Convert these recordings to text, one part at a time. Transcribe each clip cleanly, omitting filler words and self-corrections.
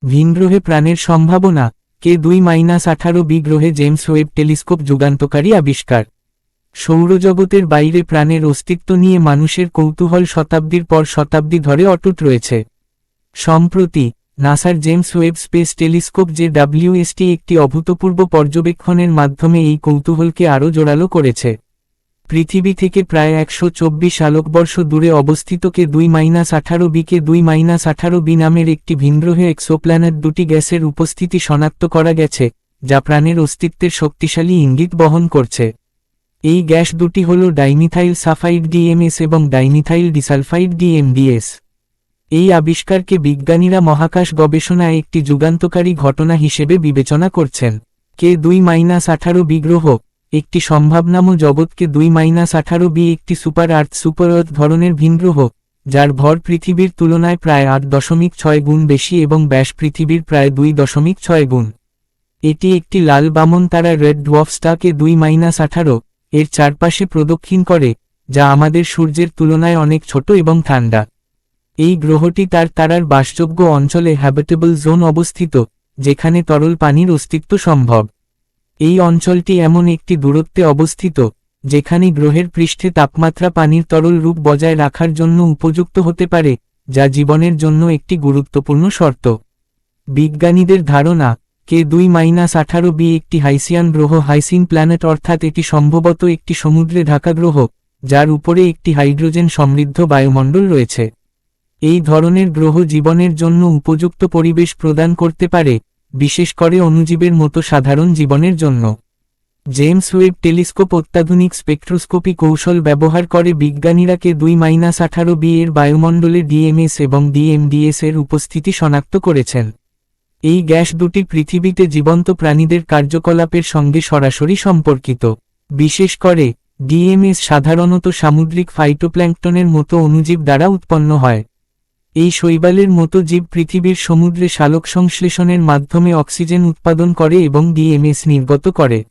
ভিনগ্রহে প্রাণের সম্ভাবনা, K2-18b গ্রহে জেমস ওয়েব টেলিস্কোপ যুগান্তকারী আবিষ্কার। সৌরজগতের বাইরে প্রাণের অস্তিত্ব নিয়ে মানুষের কৌতূহল শতাব্দীর পর শতাব্দী ধরে অটুট রয়েছে। সম্প্রতি নাসার James Webb space telescope JWST একটি অভূতপূর্ব পর্যবেক্ষণের মাধ্যমে এই কৌতূহলকে আরও জোরালো করেছে। পৃথিবী থেকে প্রায় 124 আলোকবর্ষ দূরে অবস্থিত K2-18b নামের একটি ভিনগ্রহে এক্সোপ্ল্যানেট দুটি গ্যাসের উপস্থিতি শনাক্ত করা গেছে, যা প্রাণের অস্তিত্বের শক্তিশালী ইঙ্গিত বহন করছে। এই গ্যাস দুটি হল ডাইমিথাইল সালফাইড DMS এবং ডাইমিথাইল ডিসালফাইড DMDS। এই আবিষ্কারকে বিজ্ঞানীরা মহাকাশ গবেষণায় একটি যুগান্তকারী ঘটনা হিসেবে বিবেচনা করছেন। K2-18b গ্রহ একটি সম্ভাবনাম জগৎ K2-18b একটি সুপার আর্থ ধরনের ভিনগ্রহ, যার ভর পৃথিবীর তুলনায় প্রায় 8.6 গুণ বেশি এবং ব্যাস পৃথিবীর প্রায় 2.6 গুণ। এটি একটি লাল বামন তারা রেড ডোয়ার্ফ স্টার K2-18 এর চারপাশে প্রদক্ষিণ করে, যা আমাদের সূর্যের তুলনায় অনেক ছোট এবং ঠান্ডা। এই গ্রহটি তার তারার বাসযোগ্য অঞ্চলে হ্যাবিটেবল জোন অবস্থিত, যেখানে তরল পানির অস্তিত্ব সম্ভব। এই অঞ্চলটি এমন একটি দূরত্বে অবস্থিত, যেখানে গ্রহের পৃষ্ঠে তাপমাত্রা পানির তরল রূপ বজায় রাখার জন্য উপযুক্ত হতে পারে, যা জীবনের জন্য একটি গুরুত্বপূর্ণ শর্ত। বিজ্ঞানীদের ধারণা, K2-18b একটি হাইসিয়ান গ্রহ হাইসিন প্ল্যানেট অর্থাৎ এটি সম্ভবত একটি সমুদ্রে ঢাকা গ্রহ, যার উপরে একটি হাইড্রোজেন সমৃদ্ধ বায়ুমণ্ডল রয়েছে। এই ধরনের গ্রহ জীবনের জন্য উপযুক্ত পরিবেশ প্রদান করতে পারে, বিশেষ করে অণুজীবের মতো সাধারণ জীবনের জন্য। জেমস ওয়েব টেলিস্কোপ অত্যাধুনিক স্পেকট্রোস্কোপি কৌশল ব্যবহার করে বিজ্ঞানীরা K2-18b এর বায়ুমণ্ডলে DMS এবং DMDS এর উপস্থিতি শনাক্ত করেছেন। এই গ্যাস দুটি পৃথিবীতে জীবন্ত প্রাণীদের কার্যকলাপের সঙ্গে সরাসরি সম্পর্কিত। বিশেষ করে DMS সাধারণত সামুদ্রিক ফাইটোপ্ল্যাঙ্কটনের মতো অণুজীব দ্বারা উৎপন্ন হয়। এই শৈবালের মতো জীব পৃথিবীর সমুদ্রে সালোকসংশ্লেষণের মাধ্যমে অক্সিজেন উৎপাদন করে এবং DMS নির্গত করে।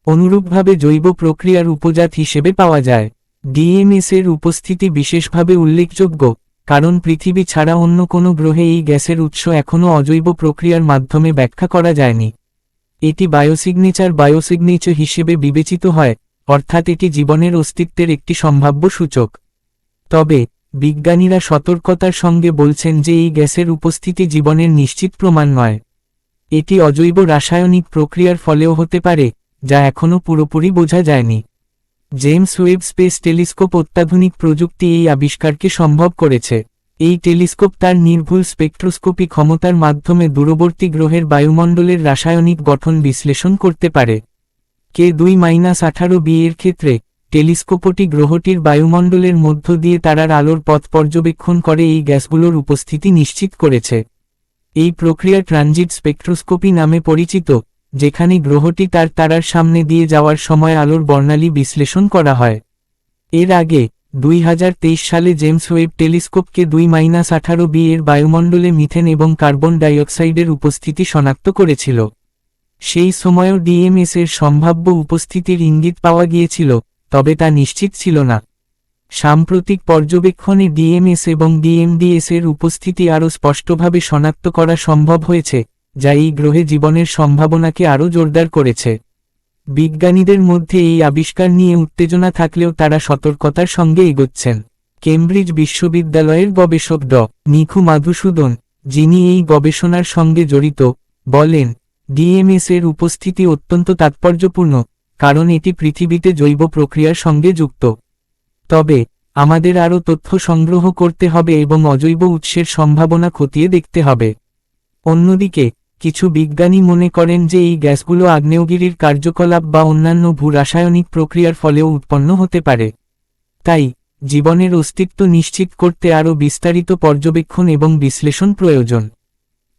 অনুরূপভাবে জৈব প্রক্রিয়ার উপজাত হিসেবে পাওয়া যায়। DMS এর উপস্থিতি বিশেষভাবে উল্লেখযোগ্য, কারণ পৃথিবী ছাড়া অন্য কোনো গ্রহে এই গ্যাসের উৎস এখনও অজৈব প্রক্রিয়ার মাধ্যমে ব্যাখ্যা করা যায়নি। এটি বায়োসিগনেচার হিসেবে বিবেচিত হয়, অর্থাৎ এটি জীবনের অস্তিত্বের একটি সম্ভাব্য সূচক। তবে বিজ্ঞানীরা সতর্কতার সঙ্গে বলছেন যে এই গ্যাসের উপস্থিতি জীবনের নিশ্চিত প্রমাণ নয়। এটি অজৈব রাসায়নিক প্রক্রিয়ার ফলেও হতে পারে, যা এখনও পুরোপুরি বোঝা যায়নি। জেমস ওয়েব স্পেস টেলিস্কোপ অত্যাধুনিক প্রযুক্তি এই আবিষ্কারকে সম্ভব করেছে। এই টেলিস্কোপ তার নির্ভুল স্পেকট্রোস্কোপি ক্ষমতার মাধ্যমে দূরবর্তী গ্রহের বায়ুমণ্ডলের রাসায়নিক গঠন বিশ্লেষণ করতে পারে। K2-18b এর ক্ষেত্রে টেলিস্কোপটি গ্রহটির বায়ুমণ্ডলের মধ্য দিয়ে তারার আলোর পথ পর্যবেক্ষণ করে এই গ্যাসগুলোর উপস্থিতি নিশ্চিত করেছে। এই প্রক্রিয়া ট্রানজিট স্পেকট্রোস্কোপি নামে পরিচিত, যেখানে গ্রহটি তার তারার সামনে দিয়ে যাওয়ার সময় আলোর বর্ণালী বিশ্লেষণ করা হয়। এর আগে 2023 সালে জেমস ওয়েব টেলিস্কোপ K2-18b এর বায়ুমণ্ডলে মিথেন এবং কার্বন ডাইঅক্সাইডের উপস্থিতি শনাক্ত করেছিল। সেই সময়ও DMS এর সম্ভাব্য উপস্থিতির ইঙ্গিত পাওয়া গিয়েছিল, তবে তা নিশ্চিত ছিল না। সাম্প্রতিক পর্যবেক্ষণে DMS এবং DMDS এর উপস্থিতি আরও স্পষ্টভাবে শনাক্ত করা সম্ভব হয়েছে, যা এই গ্রহে জীবনের সম্ভাবনাকে আরও জোরদার করেছে। বিজ্ঞানীদের মধ্যে এই আবিষ্কার নিয়ে উত্তেজনা থাকলেও তারা সতর্কতার সঙ্গে এগোচ্ছেন। কেমব্রিজ বিশ্ববিদ্যালয়ের গবেষক নিখু মাধুসূদন, যিনি এই গবেষণার সঙ্গে জড়িত, বলেন, DMS এর উপস্থিতি অত্যন্ত তাৎপর্যপূর্ণ, কারণ এটি পৃথিবীতে জৈব প্রক্রিয়ার সঙ্গে যুক্ত। তবে আমাদের আরও তথ্য সংগ্রহ করতে হবে এবং অজৈব উৎসের সম্ভাবনা খতিয়ে দেখতে হবে। অন্যদিকে কিছু বিজ্ঞানী মনে করেন যে এই গ্যাসগুলো আগ্নেয়গিরির কার্যকলাপ বা অন্যান্য ভূ-রাসায়নিক প্রক্রিয়ার ফলেও উৎপন্ন হতে পারে। তাই জীবনের অস্তিত্ব নিশ্চিত করতে আরও বিস্তারিত পর্যবেক্ষণ এবং বিশ্লেষণ প্রয়োজন।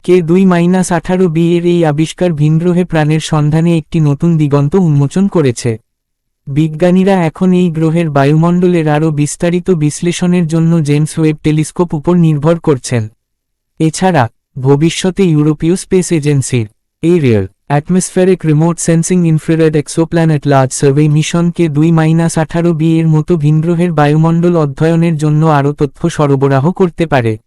K2-18b এর এই আবিষ্কার ভিনগ্রহে প্রাণের সন্ধানে একটি নতুন দিগন্ত উন্মোচন করেছে। বিজ্ঞানীরা এখন এই গ্রহের বায়ুমণ্ডলের আরও বিস্তারিত বিশ্লেষণের জন্য জেমস ওয়েব টেলিস্কোপ উপর নির্ভর করছেন। এছাড়া ভবিষ্যতে ইউরোপীয় স্পেস এজেন্সির aerial atmospheric remote sensing infrared exoplanet large survey mission K2-18b এর মতো ভিনগ্রহের বায়ুমণ্ডল অধ্যয়নের জন্য আরও তথ্য সরবরাহ করতে পারে।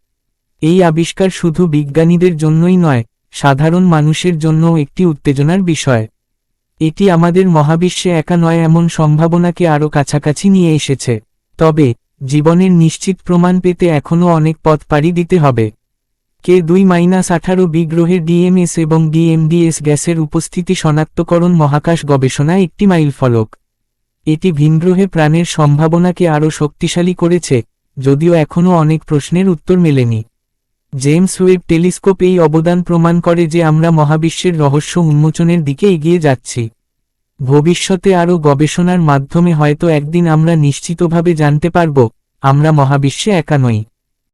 এই আবিষ্কার শুধু বিজ্ঞানীদের জন্যই নয়, সাধারণ মানুষের জন্যও একটি উত্তেজনার বিষয়। এটি আমাদের মহাবিশ্বে একা নয় এমন সম্ভাবনাকে আরও কাছাকাছি নিয়ে এসেছে। তবে জীবনের নিশ্চিত প্রমাণ পেতে এখনও অনেক পথ পাড়ি দিতে হবে। K2-18b গ্রহের ডিএমএস এবং ডিএমডিএস গ্যাসের উপস্থিতি শনাক্তকরণ মহাকাশ গবেষণায় একটি মাইলফলক। এটি ভিনগ্রহে প্রাণের সম্ভাবনাকে আরও শক্তিশালী করেছে, যদিও এখনও অনেক প্রশ্নের উত্তর মেলেনি। জেমস ওয়েব টেলিস্কোপ এই অবদান প্রমাণ করে যে আমরা মহাবিশ্বের রহস্য উন্মোচনের দিকে এগিয়ে যাচ্ছি। ভবিষ্যতে আরও গবেষণার মাধ্যমে হয়তো একদিন আমরা নিশ্চিতভাবে জানতে পারব, আমরা মহাবিশ্বে একা নই।